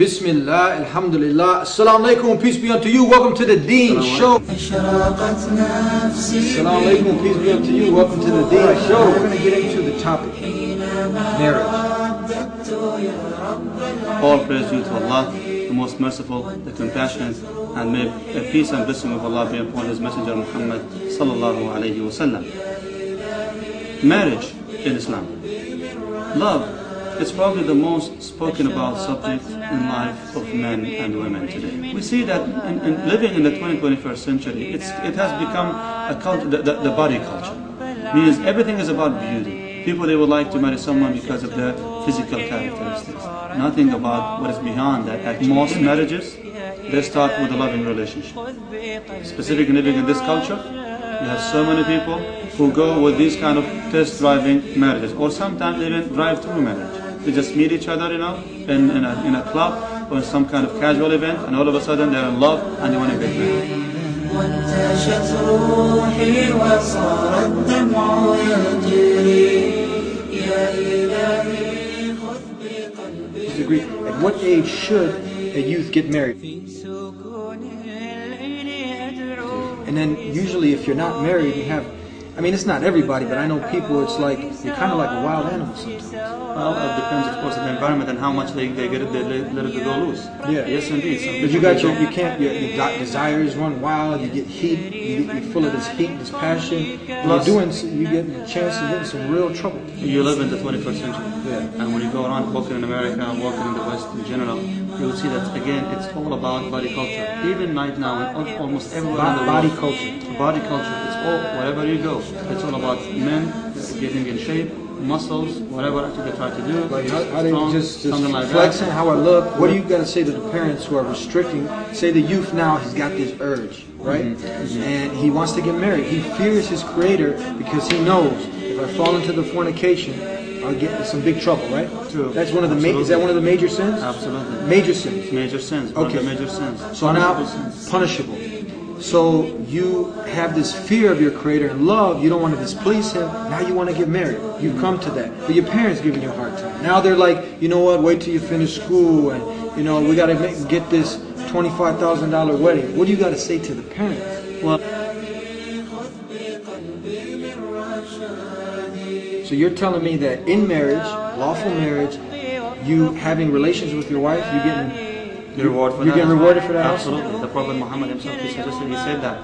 Bismillah, Alhamdulillah, Assalamu alaikum, peace be unto you. Welcome to the Deen Show. Assalamu alaikum, peace be unto you. Welcome to the Deen Show. We're going to get into the topic, marriage. All praise due to Allah, the most merciful, the compassionate, and may peace and blessing of Allah be upon His Messenger Muhammad sallallahu alayhi wa sallam. Marriage in Islam. Love is probably the most spoken about subject in life of men and women today. We see that in living in the 21st century, it has become a culture, the body culture. Means everything is about beauty. People, they would like to marry someone because of their physical characteristics. Nothing about what is beyond that. At most marriages, they start with a loving relationship. Specifically living in this culture, you have so many people who go with these kind of test driving marriages, or sometimes even drive-through marriage. They just meet each other, in a club or in some kind of casual event, and all of a sudden they're in love and they want to get married. Disagree. At what age should a youth get married? And then usually if you're not married, you have, I mean, it's not everybody, but I know people, it's like, you're kind of like a wild animal sometimes. Well, it depends, of course, on the environment and how much they let it go loose. Yeah. Yes, indeed. But you got your desires run wild, you get heat, you're full of this heat, this passion. Plus, you get a chance to get in some real trouble. You live in the 21st century. Yeah. And when you go around walking in America, walking in the West in general, you will see that, again, it's all about body culture. Even right now, almost everywhere in the world. Body culture. Body culture. It's all, wherever you go, it's all about men getting in shape, muscles, whatever they try to do. Like how they just like flexing, how I look. What do you got to say to the parents who are restricting? Say the youth now, he's got this urge, right? And he wants to get married. He fears his creator because he knows if I fall into the fornication, I'll get in some big trouble, right? True. That's one of the is that one of the major sins? Absolutely. Major sins. Major sins. Okay. Major sins. So now, punishable. So you have this fear of your creator and love, you don't want to displease him, now you want to get married. You've come to that. But your parents giving you a hard time. Now they're like, you know what, wait till you finish school and we got to get this $25,000 wedding. What do you got to say to the parents? Well, so you're telling me that in marriage, lawful marriage, you having relations with your wife, you're getting reward for you're getting rewarded for that? Absolutely. The Prophet Muhammad himself, he said that.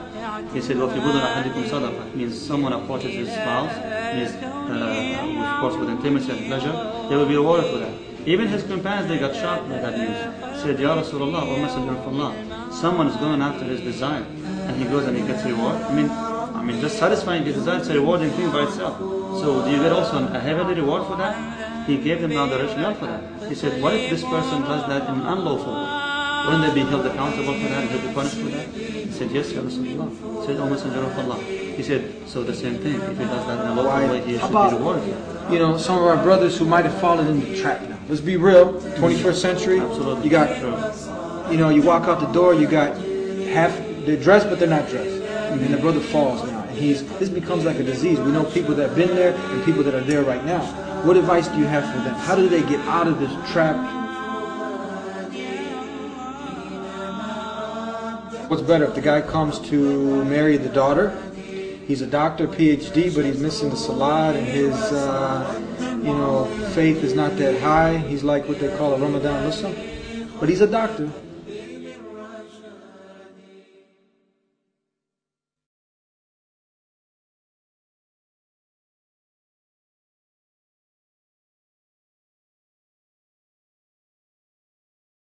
He said, means someone approaches his spouse, of course with intimacy and pleasure, they will be rewarded for that. Even his companions, they got shocked by that news. He said, Ya Rasulullah, O Messenger of Allah, someone is going after his desire, and he goes and he gets reward. I mean, just satisfying his desire is a rewarding thing by itself. So do you get also a heavenly reward for that? He gave them now the rationale for that. He said, what if this person does that in an unlawful way? Wouldn't they be held accountable for that and he'll be punished for that? He said, yes, Ya Rasulullah. He said, O Messenger of Allah. He said, so the same thing. If he does that in a lawful way, he should be rewarded. Some of our brothers who might have fallen in the trap now. Let's be real, 21st century. Absolutely. You got, you walk out the door, you got they're dressed but they're not dressed. And the brother falls now. And this becomes like a disease. We know people that have been there and people that are there right now. What advice do you have for them? How do they get out of this trap? What's better, if the guy comes to marry the daughter, he's a doctor, PhD, but he's missing the salat and his, faith is not that high. He's like what they call a Ramadan Muslim, but he's a doctor.